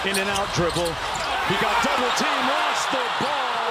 in and out dribble. He got double team, lost the ball,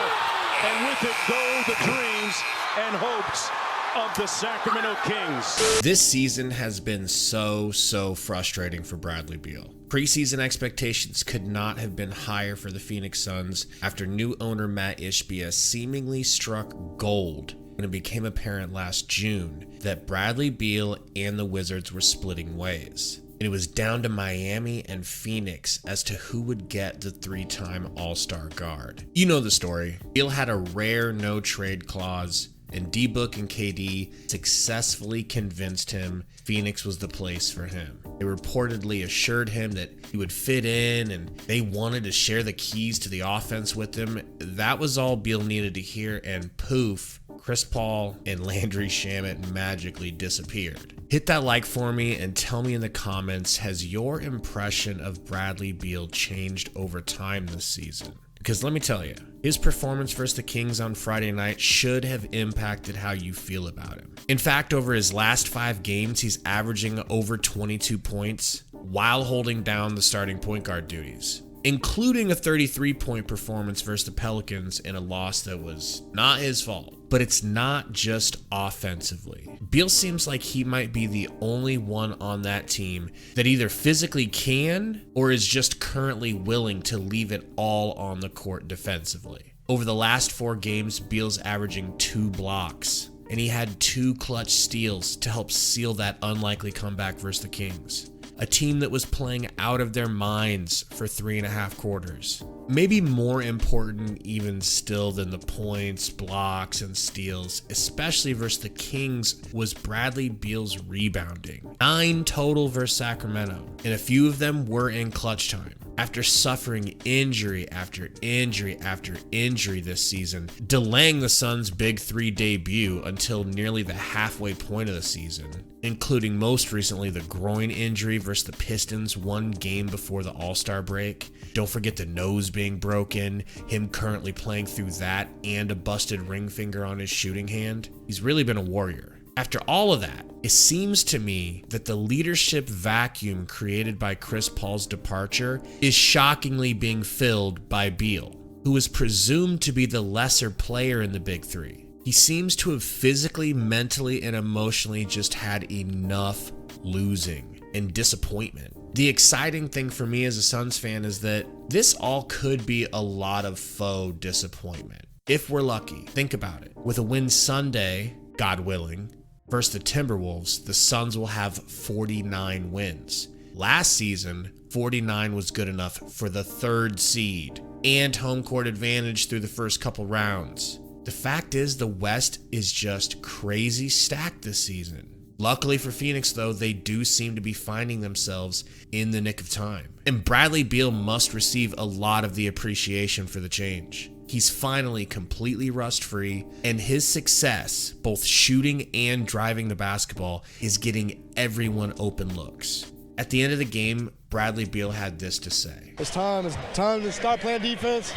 and with it go the dreams and hopes of the Sacramento Kings. This season has been so frustrating for Bradley Beal. Preseason expectations could not have been higher for the Phoenix Suns after new owner Matt Ishbia seemingly struck gold when it became apparent last June that Bradley Beal and the Wizards were splitting ways. And it was down to Miami and Phoenix as to who would get the three-time All-Star guard. You know the story. Beal had a rare no-trade clause, and D-Book and KD successfully convinced him Phoenix was the place for him. They reportedly assured him that he would fit in and they wanted to share the keys to the offense with him. That was all Beal needed to hear, and poof, Chris Paul and Landry Shamet magically disappeared. Hit that like for me and tell me in the comments, has your impression of Bradley Beal changed over time this season? Because let me tell you, his performance versus the Kings on Friday night should have impacted how you feel about him. In fact, over his last 5 games, he's averaging over 22 points while holding down the starting point guard duties, including a 33-point performance versus the Pelicans in a loss that was not his fault. But it's not just offensively. Beal seems like he might be the only one on that team that either physically can or is just currently willing to leave it all on the court defensively. Over the last 4 games, Beal's averaging 2 blocks, and he had 2 clutch steals to help seal that unlikely comeback versus the Kings, a team that was playing out of their minds for 3.5 quarters. Maybe more important even still than the points, blocks, and steals, especially versus the Kings, was Bradley Beal's rebounding. 9 total versus Sacramento, and a few of them were in clutch time. After suffering injury after injury after injury this season, delaying the Suns' Big 3 debut until nearly the halfway point of the season, including most recently the groin injury versus the Pistons 1 game before the All-Star break. Don't forget the nose being broken, him currently playing through that, and a busted ring finger on his shooting hand. He's really been a warrior. After all of that, it seems to me that the leadership vacuum created by Chris Paul's departure is shockingly being filled by Beal, who is presumed to be the lesser player in the Big 3. He seems to have physically, mentally, and emotionally just had enough losing and disappointment. The exciting thing for me as a Suns fan is that this all could be a lot of faux disappointment. If we're lucky, think about it. With a win Sunday, God willing, versus the Timberwolves, the Suns will have 49 wins. Last season, 49 was good enough for the 3rd seed and home court advantage through the first couple rounds. The fact is, the West is just crazy stacked this season. Luckily for Phoenix, though, they do seem to be finding themselves in the nick of time. And Bradley Beal must receive a lot of the appreciation for the change. He's finally completely rust-free, and his success, both shooting and driving the basketball, is getting everyone open looks. At the end of the game, Bradley Beal had this to say. It's time to start playing defense.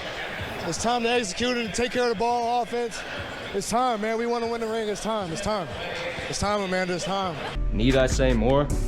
It's time to execute it and take care of the ball offense. It's time, man. We want to win the ring. It's time, Amanda. It's time. Need I say more?